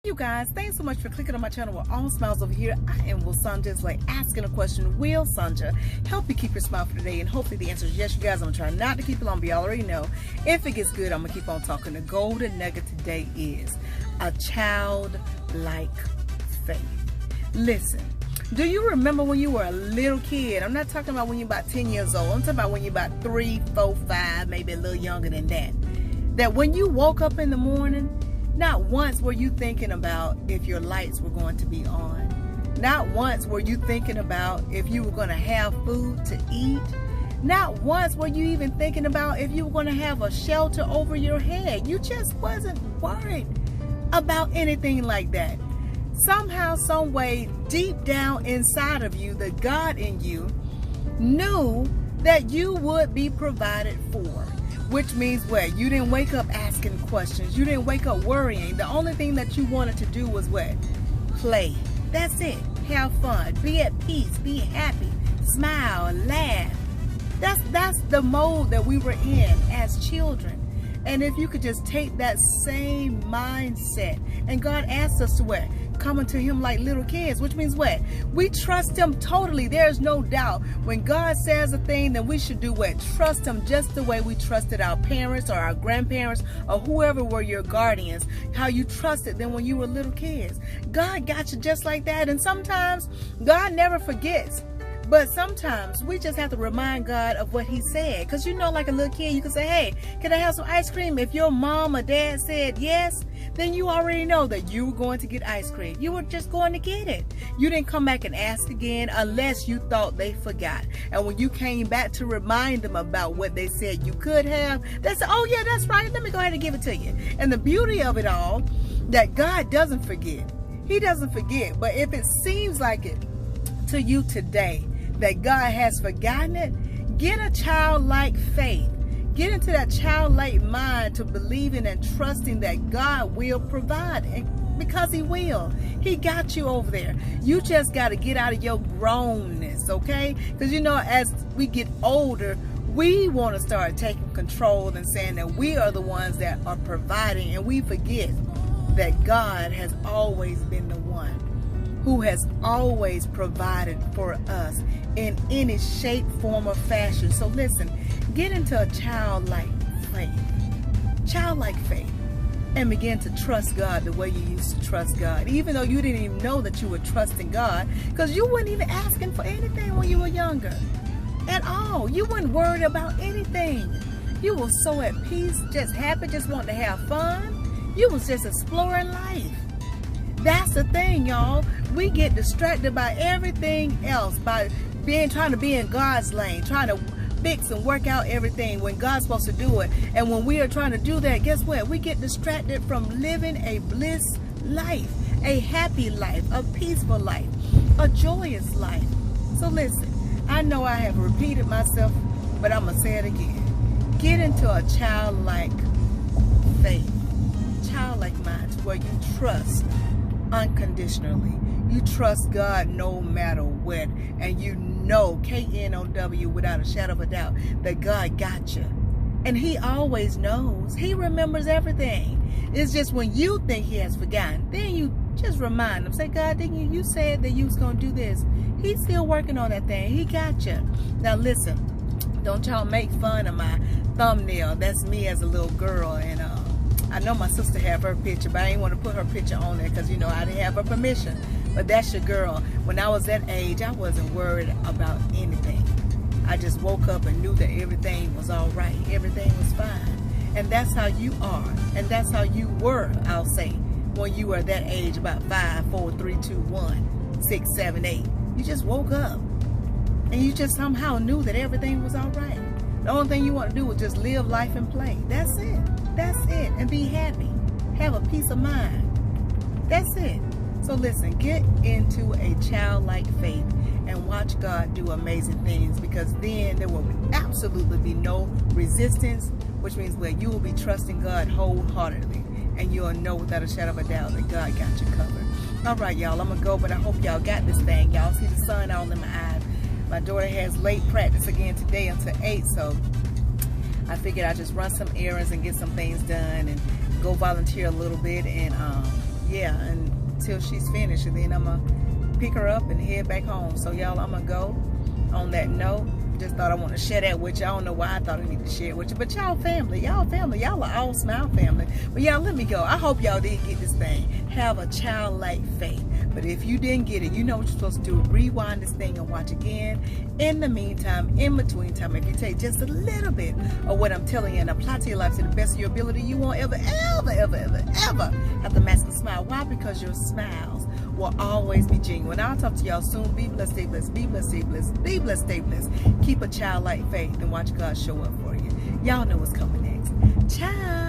You guys, thanks so much for clicking on my channel. We're all smiles over here. I am Will Sanja, like asking a question. Will Sanja help you keep your smile for today? And hopefully the answer is yes, you guys. I'm gonna try not to keep it long, but you already know. If it gets good, I'm gonna keep on talking. The golden nugget today is a childlike faith. Listen, do you remember when you were a little kid? I'm not talking about when you're about 10 years old. I'm talking about when you're about 3, 4, 5, maybe a little younger than that. That when you woke up in the morning, not once were you thinking about if your lights were going to be on. Not once were you thinking about if you were going to have food to eat. Not once were you even thinking about if you were going to have a shelter over your head. You just wasn't worried about anything like that. Somehow, some way, deep down inside of you, the God in you knew that you would be provided for. Which means what? You didn't wake up asking questions. You didn't wake up worrying. The only thing that you wanted to do was what? Play. That's it. Have fun. Be at peace. Be happy. Smile. Laugh. That's the mode that we were in as children. And if you could just take that same mindset, and God asks us to what? Coming to Him like little kids, which means what? We trust Him totally. There's no doubt. When God says a thing, then we should do what? Trust Him just the way we trusted our parents or our grandparents or whoever were your guardians, how you trusted them when you were little kids. God got you just like that. And sometimes God never forgets. But sometimes we just have to remind God of what He said. Because you know, like a little kid, you can say, hey, can I have some ice cream? If your mom or dad said yes, then you already know that you were going to get ice cream. You were just going to get it. You didn't come back and ask again unless you thought they forgot. And when you came back to remind them about what they said you could have, they said, oh yeah, that's right. Let me go ahead and give it to you. And the beauty of it all, that God doesn't forget. He doesn't forget. But if it seems like it to you today, that God has forgotten it, get a childlike faith. Get into that childlike mind to believing and trusting that God will provide, and because He will. He got you over there. You just got to get out of your grownness, okay? Because you know, as we get older, we want to start taking control and saying that we are the ones that are providing, and we forget that God has always been the one who has always provided for us in any shape, form, or fashion. So listen, get into a childlike faith, and begin to trust God the way you used to trust God, even though you didn't even know that you were trusting God, because you weren't even asking for anything when you were younger at all. You weren't worried about anything. You were so at peace, just happy, just wanting to have fun. You was just exploring life. That's the thing, y'all. We get distracted by everything else, by trying to be in God's lane, trying to fix and work out everything when God's supposed to do it. And when we are trying to do that, guess what? We get distracted from living a bliss life, a happy life, a peaceful life, a joyous life. So listen, I know I have repeated myself, but I'm going to say it again. Get into a childlike faith, childlike mind, to where you trust unconditionally. You trust God no matter what, and you know, K-N-O-W, without a shadow of a doubt, that God got you. And He always knows. He remembers everything. It's just when you think He has forgotten, then you just remind Him. Say, God, didn't you said that you was going to do this? He's still working on that thing. He got you. Now listen, don't y'all make fun of my thumbnail. That's me as a little girl, and I know my sister have her picture, but I didn't want to put her picture on there because, you know, I didn't have her permission. But that's your girl. When I was that age, I wasn't worried about anything. I just woke up and knew that everything was all right. Everything was fine. And that's how you are. And that's how you were, I'll say, when you were that age, about 5, 4, 3, 2, 1, 6, 7, 8. You just woke up. And you just somehow knew that everything was all right. The only thing you want to do is just live life and play. That's it. That's it. And be happy. Have a peace of mind. That's it. So listen, get into a childlike faith and watch God do amazing things, because then there will absolutely be no resistance, which means where you will be trusting God wholeheartedly, and you'll know without a shadow of a doubt that God got you covered. All right, y'all, I'm going to go, but I hope y'all got this thing. Y'all see the sun all in my eyes. My daughter has late practice again today until 8, so I figured I'd just run some errands and get some things done and go volunteer a little bit and yeah, until she's finished, and then I'm gonna pick her up and head back home. So y'all, I'm gonna go on that note. Just thought I want to share that with you. I don't know why I thought I needed to share it with you, but y'all family, y'all are all Smile family. But y'all, let me go. I hope y'all did get this thing. Have a childlike faith. But if you didn't get it, you know what you're supposed to do. Rewind this thing and watch again. In the meantime, in between time, if you take just a little bit of what I'm telling you and apply to your life to the best of your ability, you won't ever have to mask a smile. Why? Because your smiles will always be genuine. I'll talk to y'all soon. Be blessed, stay blessed, be blessed, stay blessed, be blessed, stay blessed. Keep a childlike faith and watch God show up for you. Y'all know what's coming next. Ciao.